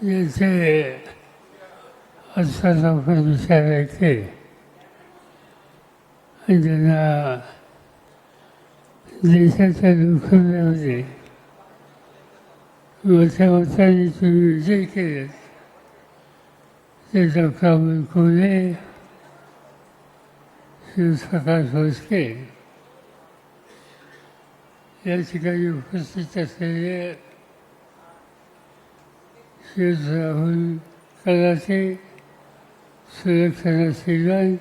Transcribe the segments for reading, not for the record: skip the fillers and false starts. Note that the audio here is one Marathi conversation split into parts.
ज्याचे असं विचार ऐकले आणि त्यांना देशाच्या दुःखामध्ये मोठ्या मोठ्याने तुम्ही विजय केले ते डॉक्टर मुनकुले, शिवप्रकाश भोसले या ठिकाणी उपस्थित असलेले श्री राहुल कलाचे, सुलक्षणा श्रीवान,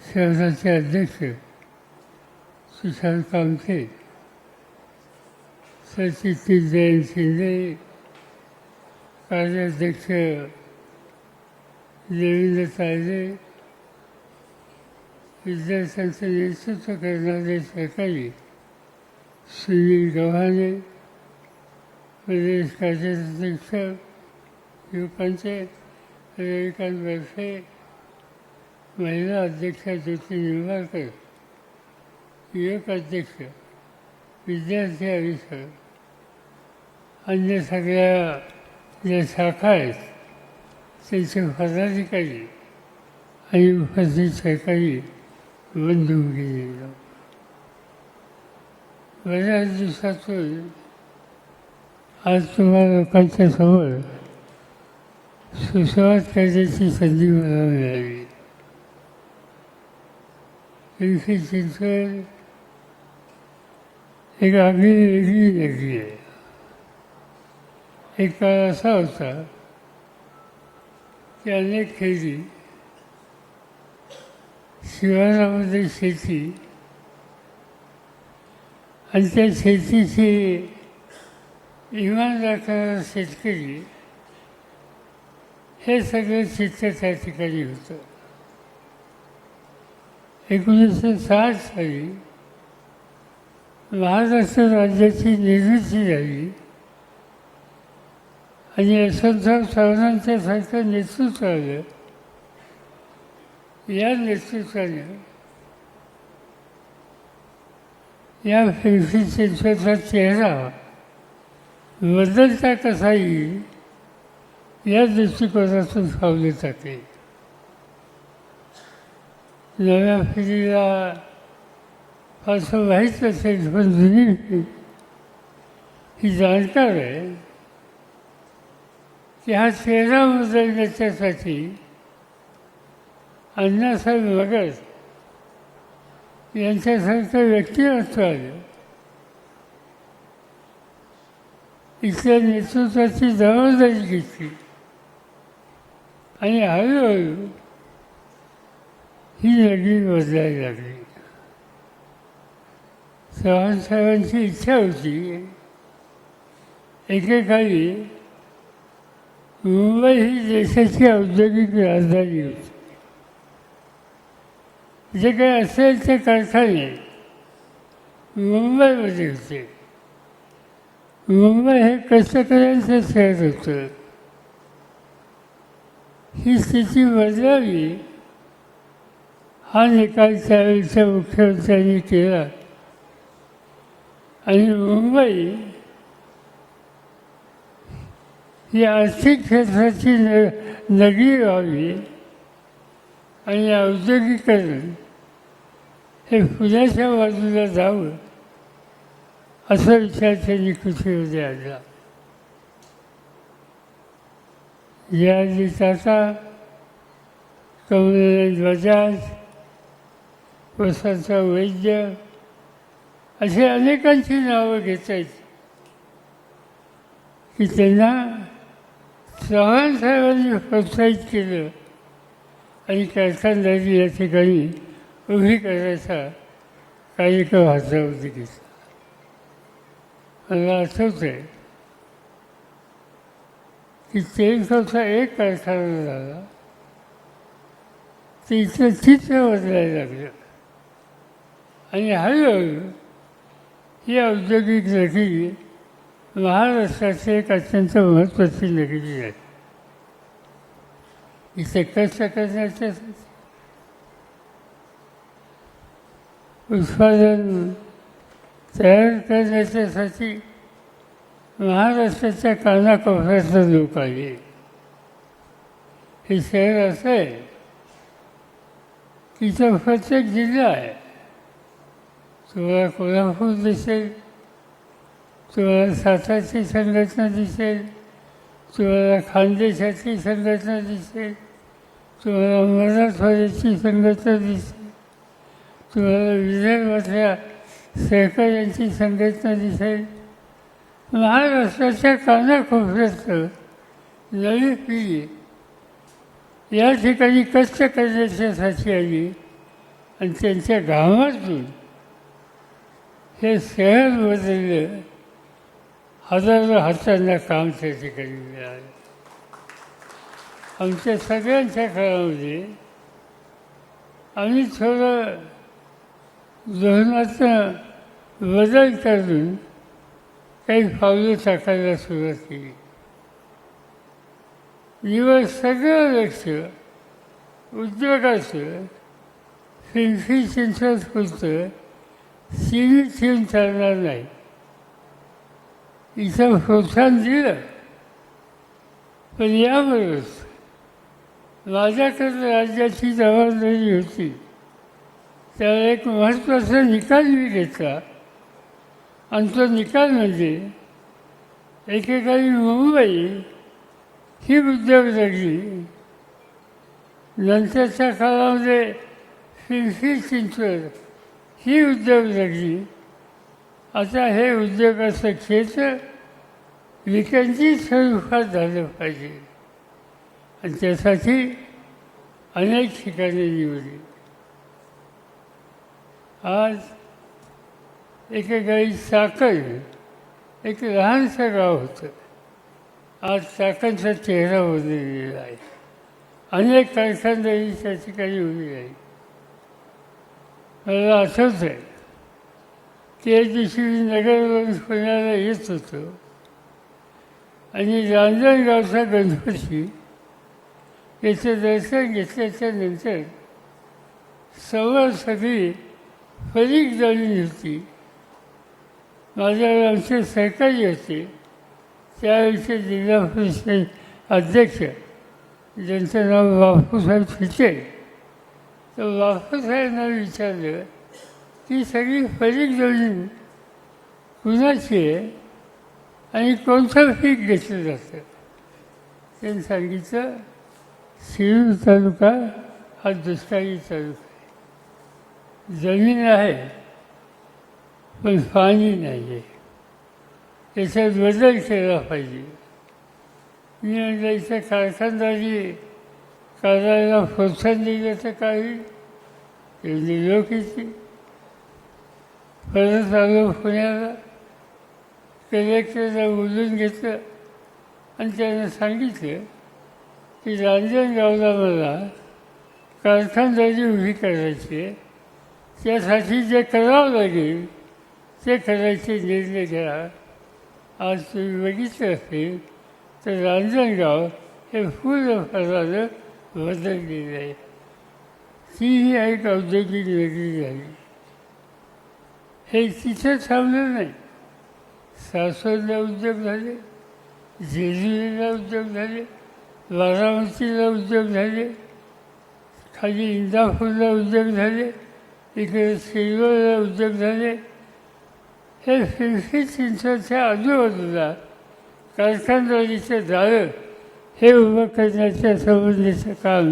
शहराचे अध्यक्ष तुषार कामते, सचिन जयंत शिंदे, कार्याध्यक्ष देवेंद्र तायडे, विद्यार्थ्यांचं नेतृत्व करणारे सहकारी सुनील गव्हाणे, प्रदेश कार्याध्यक्ष युवकांचे रविकांत बर्फे, महिला अध्यक्ष ज्योती निंबाळकर, युवक अध्यक्ष विद्यार्थी आयुष्य, अन्य सगळ्या ज्या शाखा आहेत त्यांचे पदाधिकारी आणि उपस्थित सहकारी बंधू गेले. बऱ्याच दिवसातून आज तुम्हाला लोकांच्या समोर सुसंवाद करण्याची संधी मला मिळाली. पिंपरी चिंचवड एक आगळी वेगळी नगरी आहे. एक काळ असा होता की अनेक खेडी शिवारामध्ये शेती आणि त्या शेतीची इमान राखणारा शेतकरी हे सगळं चित्र त्या ठिकाणी होतं. 1960 साली महाराष्ट्र राज्याची निर्मिती झाली आणि यशवंतराव चव्हाणांच्या सारखं नेतृत्व आलं. या नेतृत्वाने या पिंपरी चिंचवडचा चेहरा बदलता कसा येईल या दृष्टिकोनातून पावले टाकले. नव्या पिढीला फारसं माहीत असेल पण जुनी पिढी ही जाणकार आहे की हा चेहरा बदलण्याच्यासाठी अण्णासाहेब मगर यांच्यासारखं व्यक्तिमत्व आलं. इथल्या नेतृत्वाची जबाबदारी घेतली आणि हळूहळू ही नगरी बदलायला लागली. चव्हाण साहेबांची इच्छा होती एकेकाळी मुंबई ही देशाची औद्योगिक राजधानी होती. जे काही असेल ते कारखाने मुंबईमध्ये होते. मुंबई हे कष्टकऱ्यांचं शहर होतं. ही स्थिती बदलावी हा निकाल त्यावेळेच्या मुख्यमंत्र्यांनी केला आणि मुंबई ही आर्थिक क्षेत्राची नगरी व्हावी आणि औद्योगिकरण हे पुण्याच्या बाजूला जावं असा विचार त्यांनी कृतीमध्ये आणला. यादी टाटा, कमलनाथ बजाज, वसंतराव वैद्य अशी अनेकांची नावं घेता येत की त्यांना चव्हाण साहेबांनी प्रोत्साहित केलं आणि कारखानदारी या ठिकाणी उभी करायचा कार्यक्रम हातावरती घेतला. मला आठवत आहे की तेलकवचा एक कारखाना झाला ते इथलं चित्र बदलायला लागलं आणि हळूहळू ही औद्योगिक नगरी महाराष्ट्राची एक अत्यंत महत्त्वाची नगरी आहे. इथे कष्ट करण्याच्यासाठी उत्पादन तयार करण्याच्यासाठी महाराष्ट्राच्या कानाकोपऱ्यातलं लोक आले. हे शहर असं आहे की इथं प्रत्येक जिल्हा आहे. तुम्हाला कोल्हापूर दिसेल, तुम्हाला सातारची संघटना दिसेल, तुम्हाला खानदेशाची संघटना दिसेल, तुम्हाला मराठवाड्याची संघटना दिसेल, तुम्हाला विदर्भातल्या सहकाऱ्यांची संघटना दिसेल. महाराष्ट्राच्या कानाकोपऱ्यातलं नवी पिढी या ठिकाणी कष्ट करण्याच्यासाठी आली आणि त्यांच्या घामातून हे शहर बदललं. हजारो हातांना काम त्या ठिकाणी मिळालं. आमच्या सगळ्यांच्या काळामध्ये आम्ही थोडं धोरणाचं बदल करून काही पावलं टाकायला सुरुवात केली. दिवस सगळं लक्ष उद्योगाचं पिंपरी चिंचवड पुरतं सीमित ठेवून चालणार नाही. इथं प्रोत्साहन दिलं, पण याबरोबरच माझ्याकडे राज्याची जबाबदारी होती. त्याला एक महत्त्वाचा निकाल मी घेतला आणि तो निकाल म्हणजे एकेकाळी मुंबई ही उद्योग लागली, नंतरच्या काळामध्ये पिंपरी चिंचवड ही उद्योग लागली. आता हे उद्योगाचं क्षेत्र विकसित स्वरूपात झालं पाहिजे आणि त्यासाठी अनेक ठिकाणे निवडली. आज एकेकाळी चाकण एक लहानसं गाव होतं. आज चाकणचा चेहरा बदललेला आहे. अनेक कारखानदारी त्या ठिकाणी उभी आहे. मला आठवत आहे की एक दिवशी मी नगरवरून पुण्याला येत होतो आणि रांजणगावचा गणपती याचं दर्शन घेतल्याच्या नंतर समोर सगळी फरीक जळली होती. माझ्यावर आमचे सहकारी होते, त्यावेळेचे जिल्हा परिषद अध्यक्ष ज्यांचं नाव बापूसाहेब फिटे. तर बापूसाहेबांना विचारलं की सगळी फरीक जमीन कुणाची आहे आणि कोणतं पीक घेतलं जातं. त्यांनी सांगितलं शिरूर तालुका हा दुष्काळी तालुका आहे. जमीन आहे पण पाणी नाही आहे. याच्यात बदल केला पाहिजे. मी म्हटलं इथं कारखानदारी करायला प्रोत्साहन दिलं तर काही एवढी लोक येते. परत आलो पुण्याला, कलेक्टरला बोलून घेतलं आणि त्यानं सांगितलं की रांजणगावला मला कारखानदारी उभी करायची आहे, त्यासाठी जे करावं लागेल ते करायचे निर्णय घ्या. आज तुम्ही बघितलं असेल तर रांजणगाव हे पूर्णपणानं बदललेलं आहे. ती एक औद्योगिक नगरी झाली. हे तिथं थांबलं नाही. सासवडला उद्योग झाले, जेजुरीला उद्योग झाले, बारामतीला उद्योग झाले, खाली इंदापूरला उद्योग झाले, इकडे सिल्वरला उद्योग झाले. हे पिंपरी चिंचवडच्या आजूबाजूला कारखानदारीचं जाळं हे उभं करण्याच्या संबंधीचं काम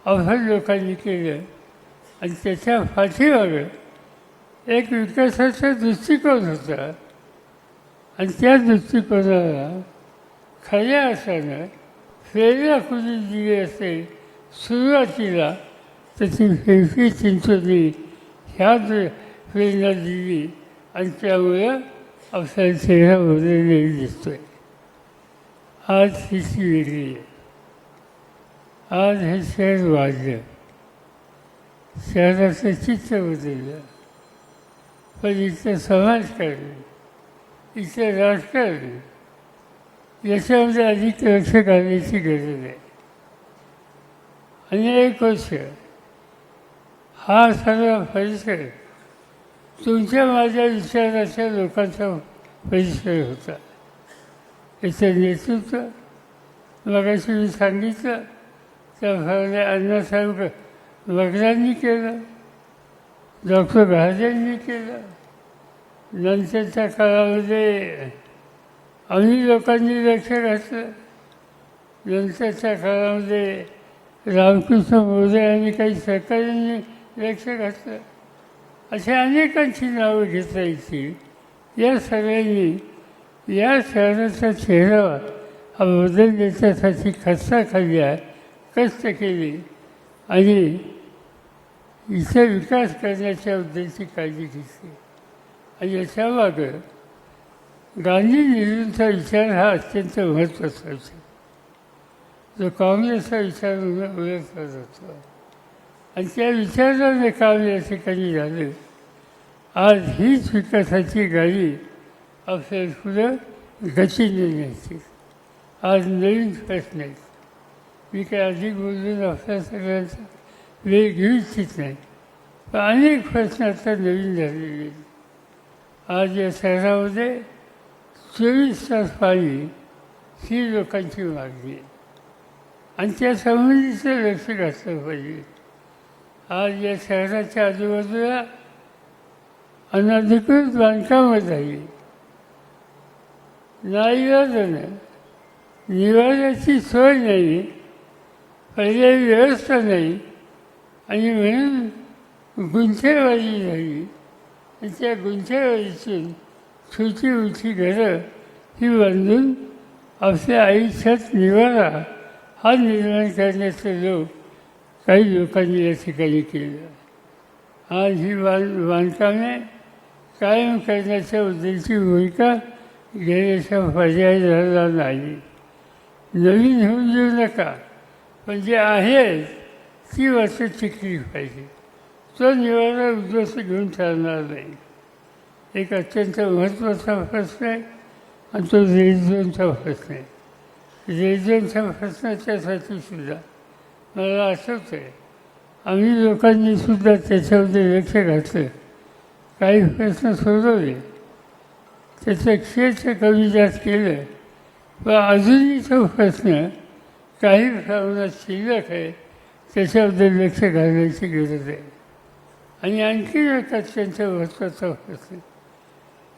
अवघड लोकांनी केलं आणि त्याच्या पाठीमागं एक विकासाचा दृष्टिकोन होता आणि त्या दृष्टिकोनाला खऱ्या अर्थानं प्रेरणा कुणी दिली असेल सुरुवातीला तर ती पिंपरी चिंचवडनी ह्या प्रेरणा दिली आणि त्यामुळं आपला चेहरा बदललेला दिसतोय. आज स्थिती वेगळी आहे. आज हे शहर वाढलं, शहराचं चित्र बदललं, पण इथलं समाजकारण, इथलं राजकारण याच्यामध्ये अधिक लक्ष घालण्याची गरज आहे. अनेक वर्ष हा सगळा परिसर तुमच्या माझ्या विचाराच्या लोकांचा परिसर होता. याचं नेतृत्व मगाशी मी सांगितलं त्याप्रमाणे अण्णासाहेब वगैरेंनी केलं, डॉक्टर महाजननी केलं. नंतरच्या काळामध्ये आम्ही लोकांनी लक्ष घातलं. नंतरच्या काळामध्ये रामकृष्ण मोरे आणि काही सहकाऱ्यांनी लक्ष घातलं. अशा अनेकांची नावं घेता येतील. या सगळ्यांनी या शहराचा चेहरा हा बदल देण्यासाठी खर्चा खाल्ल्या, कष्ट केले आणि इथं विकास करण्याच्या उद्देशाची काळजी घेतली. आणि याच्यामागं गांधी नेहरूंचा विचार हा अत्यंत महत्त्वाचा विचार, जो काँग्रेसचा विचार म्हणून ओळखला जातो. आणि त्या विचाराने काम या ठिकाणी झालं. आज हीच विकासाची गाडी आपल्याला पुढं गतीने न्यायची. आज नवीन प्रश्न आहेत. मी काही अधिक बोलून आपल्या सगळ्यांचा वेळ घेऊ इच्छित नाही, पण अनेक प्रश्न आता नवीन झालेले आहेत. आज या शहरामध्ये 24 तास पाणी ही लोकांची मागणी आहे आणि त्या संबंधीचं लक्ष घातलं पाहिजे. आज या शहराच्या आजूबाजूला अनधिकृत बांधकामं झाली. नाईलाजानं निवाऱ्याची सोय नाही, पर्यायी व्यवस्था नाही आणि म्हणून गुंठेवारी झाली. आणि त्या गुंठेवारीतून छोटी उंची घरं ही बांधून आपल्या आयुष्यात निवारा हा निर्माण करण्याचं लोक काही लोकांनी या ठिकाणी केलं. आज ही बांधकामे कायम करण्याच्या उद्देशाची भूमिका घेण्याचा पर्याय झाला नाही. नवीन होऊन देऊ नका, पण जे आहे ती वाटत टिकली पाहिजे. तो निवारा उद्ध्वस्त घेऊन चालणार नाही. एक अत्यंत महत्त्वाचा प्रश्न आहे आणि तो रेड झोनचा प्रश्न आहे. रेड झोनच्या प्रश्नाच्यासाठी सुद्धा मला आठवतं आहे आम्ही लोकांनी सुद्धा त्याच्यामध्ये लक्ष घातलं, काही प्रश्न सोडवले, त्याचं क्षेत्र कमी जास्त केलं. पण अजूनही तो प्रश्न काही प्रमाणात शिल्लक आहे, त्याच्याबद्दल लक्ष घालण्याची गरज आहे. आणि आणखी एक अत्यंत महत्त्वाचा प्रश्न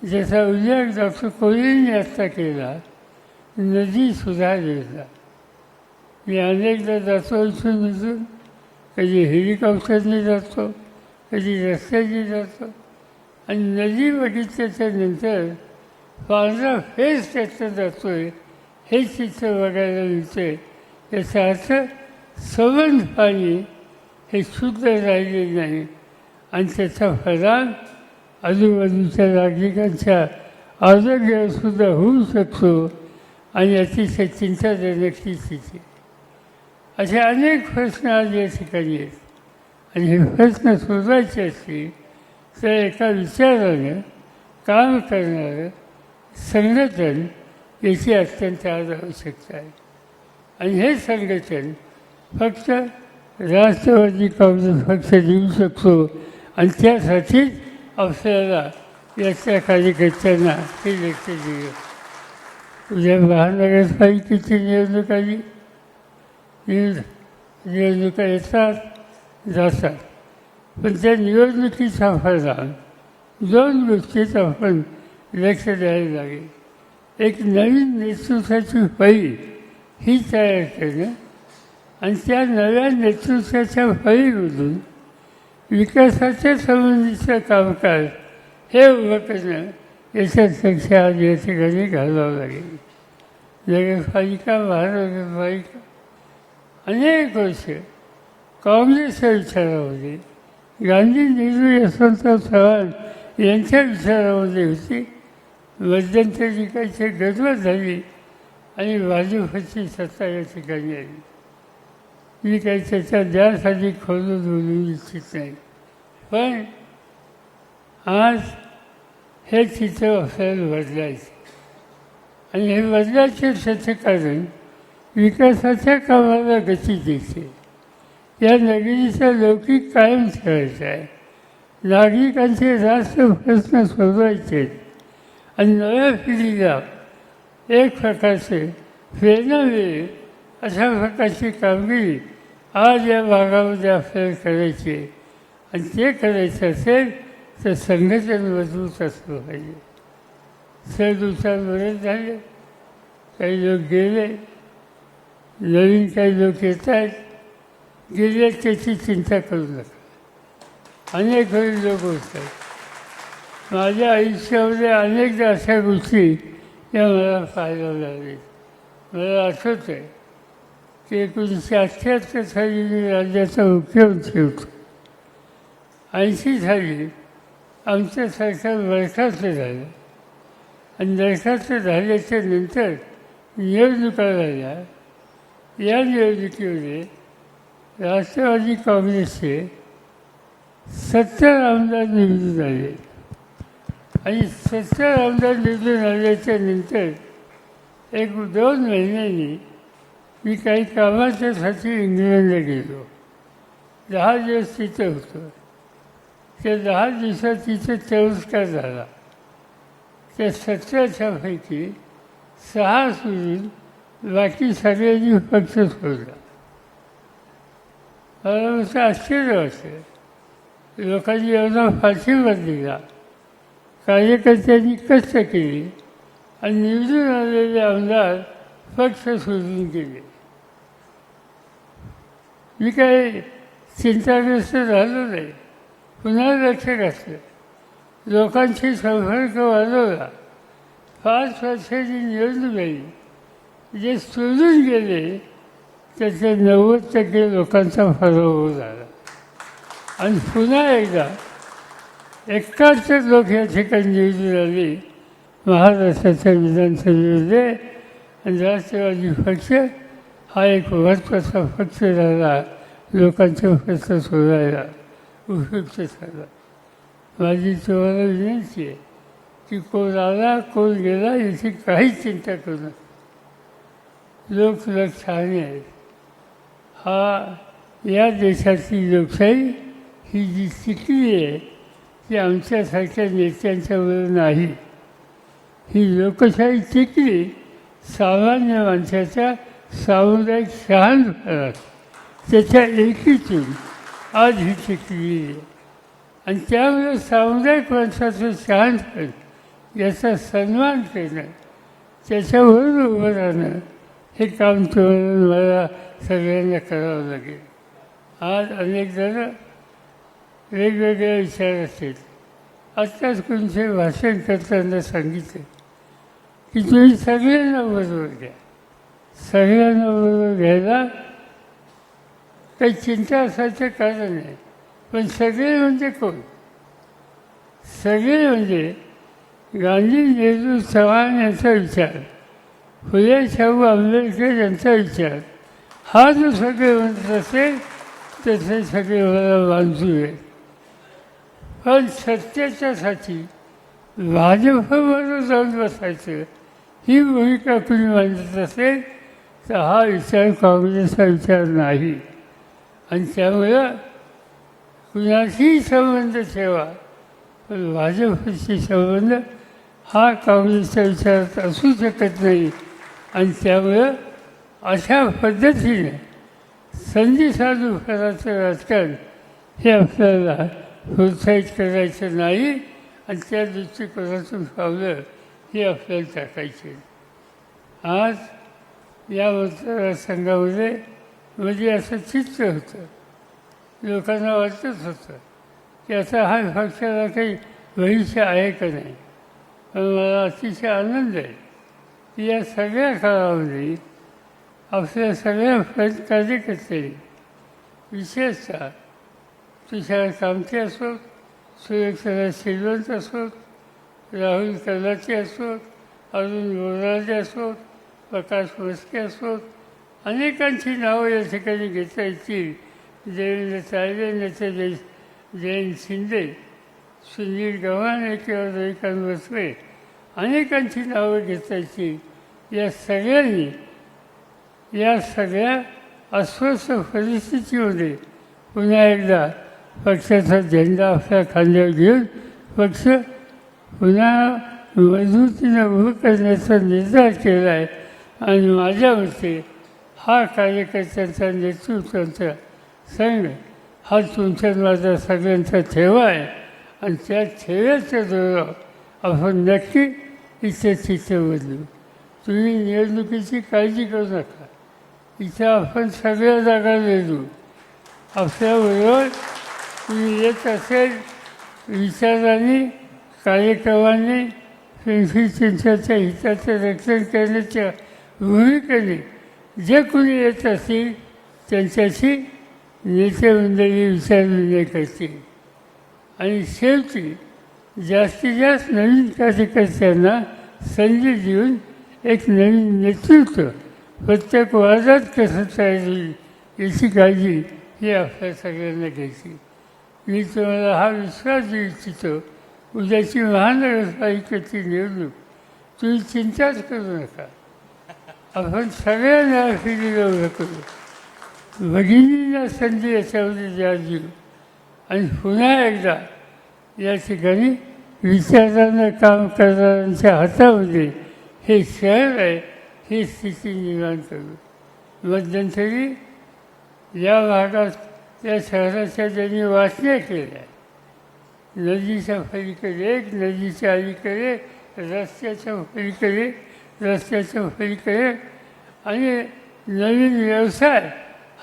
ज्याचा उल्लेख डॉक्टर कोहलींनी आत्ता केला, नदी सुधार योजना. मी अनेकदा जातो इथून कधी हेलिकॉप्टरने जातो, कधी रस्त्याने जातो आणि नदी बघितल्याच्या नंतर पांढरा फेस त्याचं जातो आहे हे चित्र बघायला मिळते. याचा अर्थ संबंध पाणी हे शुद्ध राहिले नाही आणि त्याचा परिणाम आजूबाजूच्या नागरिकांच्या आरोग्यावरसुद्धा होऊ शकतो आणि अतिशय चिंताजनक ही स्थिती. असे अनेक प्रश्न आज या ठिकाणी आहेत आणि हे प्रश्न सोडवायचे असतील तर एका विचारानं काम करणारं संघटन याची अत्यंत आज आवश्यकता आहे. आणि हे संघटन फक्त राष्ट्रवादी काँग्रेस पक्ष देऊ शकतो आणि त्यासाठीच आपल्याला याच्या कार्यकर्त्यांना हे लक्ष दिलं. उद्या महानगरपालिकेची निवडणूक आली, निवडणुका येतात जातात, पण त्या निवडणुकीचा परिणाम दोन गोष्टीत आपण लक्ष द्यायला लागेल. एक नवीन नेतृत्वाची फळी ही तयार करणं आणि त्या नव्या नेतृत्वाच्या फळीमधून विकासाच्या संबंधीचं कामकाज हे उभं करणं याच्यात लक्ष आज या ठिकाणी घालावं लागेल. नगरपालिका, महानगरपालिका अनेक वर्ष काँग्रेसच्या विचारामध्ये, गांधी, नेहरू, यशवंतराव चव्हाण यांच्या विचारामध्ये होती. मध्यंतरी काही गडबड झाली आणि भाजपची सत्ता या ठिकाणी आली. मी काही त्याच्या द्यासाठी खोलून बोलू इच्छित नाही, पण आज हे चित्र आपल्याला बदलायचं आणि हे बदलायचे त्याचं कारण विकासाच्या कामाला गती द्यायची, या नगरीचा लौकिक कायम ठेवायचा आहे, नागरिकांचे राष्ट्र प्रश्न सोडवायचे आणि नव्या पिढीला एक प्रकारचे प्रेरणा मिळेल अशा प्रकारची कामगिरी आज या भागामध्ये आपल्याला करायची आहे. आणि ते करायचं असेल तर संघटन मजबूत असलं पाहिजे. सदुचार बरेच झाले, काही लोक गेले, नवीन काही लोक येत आहेत. गेले त्याची चिंता करू नका. अनेक वेळी लोक होत आहेत. माझ्या आयुष्यामध्ये अनेकदा अशा गोष्टी या मला पाहायला लागल्या. मला आठवतं आहे की 1978 साली मी राज्याचा मुख्यमंत्री होतो. 80 साली आमचं सरकार बरखास्त झालं आणि बरखास्त झाल्याच्या नंतर निवडणुका झाल्या. या निवडणुकीमध्ये राष्ट्रवादी काँग्रेसचे 70 आमदार निवडून आले आणि 70 आमदार निवडून आल्याच्या नंतर 1-2 महिन्यांनी मी काही कामाच्यासाठी इंग्लंडला गेलो. 10 दिवस तिथं होतो. त्या 10 दिवसात तिथं तिरस्कार झाला. त्या 70च्या पैकी 6 सोडून बाकी सगळ्यांनी पक्ष सोडला. मला असं आश्चर्य वाटलं. लोकांनी एवढा पाठिंबा दिला, कार्यकर्त्यांनी कष्ट केली आणि निवडून आलेले आमदार पक्ष सोडून गेले. मी काही चिंताग्रस्त झालो नाही. पुन्हा लक्ष घातलं, लोकांशी संपर्क वाढवला. 5 वर्षाची निवडणूक आली. जे सोडून गेले त्याचे 90% लोकांचा पराभव झाला. आणि पुन्हा एकदा 71 लोक या ठिकाणी निवडून आले महाराष्ट्राच्या विधानसभेमध्ये. आणि राष्ट्रवादी पक्ष हा एक महत्त्वाचा पक्ष झाला लोकांचे प्रश्न सोडवायला उपयुक्त झाला. माझी तुम्हाला विनंती आहे की कोण आला कोण गेला याची काहीच चिंता करू नका. लोक छान आहेत. हा या देशातली लोकशाही ही जी टिकली आहे ती आमच्यासारख्या नेत्यांच्यावर नाही. ही लोकशाही टिकली सामान्य माणसाच्या सामुदायिक शहाणपणात, त्याच्या एकीतून आज ही टिकली आहे. आणि त्यामुळे सामुदायिक माणसाचं शहाणपण याचा सन्मान करणं, त्याच्यावर उभं राहणं हे काम तुम्हाला मला सगळ्यांना करावं लागेल. आज अनेक जण वेगवेगळे विचार असतील. आत्ताच कोणते भाषण करताना सांगितलं की तुम्ही सगळ्यांना बरोबर घ्या. सगळ्यांना बरोबर घ्यायला काही चिंता असायचं कारण नाही. पण सगळे म्हणजे कोण? सगळे म्हणजे गांधी, नेहरू, चव्हाण यांचा विचार, फुले शाहू आंबेडकर यांचा विचार हा जो सगळे म्हणत असेल तसे सगळे मला मंजूर आहेत. पण सत्तेच्यासाठी भाजपबरोबर जाऊन बसायचं ही भूमिका कुणी मांडत असेल तर हा विचार काँग्रेसचा विचार नाही. आणि त्यामुळं कुणाशीही संबंध ठेवा पण भाजपशी संबंध हा काँग्रेसच्या विचारात असू शकत नाही. आणि त्यामुळं अशा पद्धतीने संधी साधू करायचं राजकारण हे आपल्याला प्रोत्साहित करायचं नाही. आणि त्या दृष्टिकोनातून पावलं हे आपल्याला टाकायचे. आज या मतदारसंघामध्ये म्हणजे असं चित्र होतं, लोकांना वाटत होतं की आता हा पक्षाला काही भविष्य आहे का नाही. पण मला अतिशय आनंद आहे की या सगळ्या काळामध्ये आपल्या सगळ्या कार्यकर्त्यांनी, विशेषतः तुषार कामते असोत, सुरेखा श्रीवंत असोत, राहुल कर्लाचे असोत, अरुण बोराजे असोत, प्रकाश मस्के असोत, अनेकांची नावं या ठिकाणी घेता येतील. देवेंद्र तायडे, नेते जयंत शिंदे, सुनील गव्हाणे किंवा रविकांत बसवे, अनेकांची नावं घेता येतील. या सगळ्यांनी या सगळ्या अस्वस्थ परिस्थितीमध्ये पुन्हा एकदा पक्षाचा झेंडा आपल्या खांद्यावर घेऊन पक्ष पुन्हा मजबूतीनं उभं करण्याचा निर्धार केला आहे. आणि माझ्या मते हा कार्यकर्त्यांचा नेतृत्वाचा संघ हा तुमच्या माझा सगळ्यांचा ठेवा आहे. आणि त्या ठेव्याच्या जोरावर आपण नक्की इथं चित्र बदलू. तुम्ही निवडणुकीची काळजी करू नका. इथं आपण सगळ्या जागा लढू. आपल्याबरोबर तुम्ही येत असेल विचारांनी, कार्यक्रमांनी, पिंपरी चिंचवडच्या हिताचं रक्षण करण्याच्या भूमिकेने जे कोणी येत असतील त्यांच्याशी नेतेमंडळी विचारविनिमय करतील. आणि शेवटी जास्तीत जास्त नवीन कार्यकर्त्यांना संधी देऊन एक नवीन नेतृत्व प्रत्येक वादात कसं तयार होईल याची काळजी ही आपल्या सगळ्यांना घ्यायची. मी तुम्हाला हा विश्वास देऊ इच्छितो. उद्याची महानगरपालिकेची निवडणूक तुम्ही चिंताच करू नका. आपण सगळ्यांना फिरीला उभं करू. भगिनींना संधी याच्यामध्ये द्या देऊ. आणि पुन्हा एकदा या ठिकाणी विचारांना काम करणाऱ्यांच्या हातामध्ये हे शहर आहे ही स्थिती निर्माण करू. मध्यंतरी या भागात या शहराच्या ज्यांनी वाचण्या केल्या, नदीच्या पलीकडे एक, नदीच्या अलीकडे, रस्त्याच्या पलीकडे, रस्त्याच्या पलीकडे, आणि नवीन व्यवसाय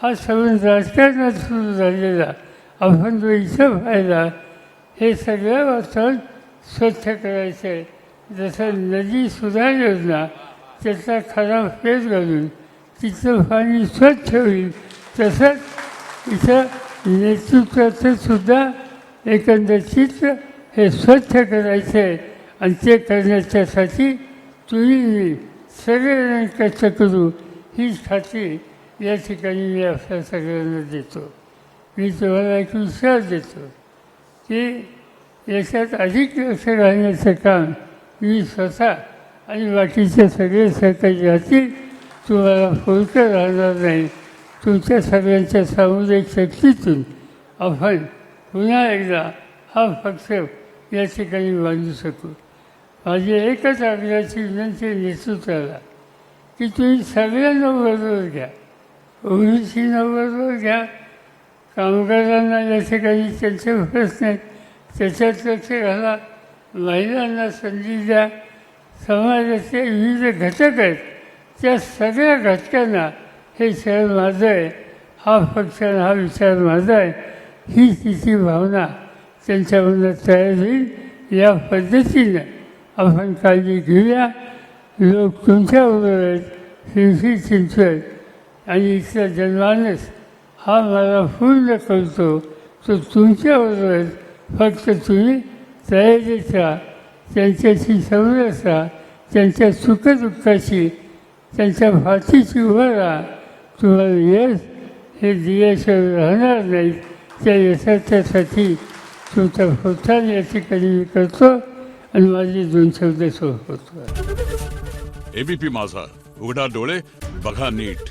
हा सगळं राजकारणात सुरू झालेला आपण जो इथं पाहिला. हे सगळं वातावरण स्वच्छ करायचं आहे. जसं नदी सुधार योजना त्याचा खरा पेच घालून तिथलं पाणी स्वच्छ होईल, तसंच इथं नेतृत्वाचं सुद्धा एकंदर चित्र हे स्वच्छ करायचं आहे. आणि ते करण्याच्यासाठी तुम्ही सगळेजण कष्ट करू हीच खात्री या ठिकाणी मी आपल्या सगळ्यांना देतो. मी तुम्हाला एक विश्वास देतो की याच्यात अधिक लक्ष घालण्याचं काम मी स्वतः आणि बाकीचे सगळे सहकारी राहतील. तुम्हाला फोडकं राहणार नाही. तुमच्या सगळ्यांच्या सामुदायिक शक्तीतून आपण पुन्हा एकदा हा पक्ष या ठिकाणी बांधू शकू. माझी एकच आग्रहाची विनंती नेतृत्वाला की तुम्ही सगळ्यांना बरोबर घ्या. ओबीसींना बरोबर घ्या, कामगारांना या ठिकाणी त्यांचे प्रश्न आहेत त्याच्यात लक्ष घाला, महिलांना संधी द्या. समाजाचे विविध घटक आहेत त्या सगळ्या घटकांना हे शहर माझं आहे, हा पक्ष हा विचार माझा आहे, ही तिची भावना त्यांच्यामधून तयार होईल. या पद्धतीनं आपण काळजी घेऊया. लोक तुमच्याबरोबर आहेत. पिंपरी चिंचवड आणि इथला जनमानस हा मला पूर्ण कळतो. तो तुमच्याबरोबर आहे. फक्त तुम्ही तयारीत राहा, त्यांच्याशी समरस राहा, त्यांच्या सुखदुःखाची त्यांच्या फाशीची उभं राहा. तुम्हाला यश हे दिल्याशिवाय राहणार नाही. त्या यशाच्यासाठी तुमचा प्रोत्साहन या ठिकाणी मी करतो आणि माझे 2 शब्द सोडतो. एबीपी माझा, उघडा डोळे बघा नीट.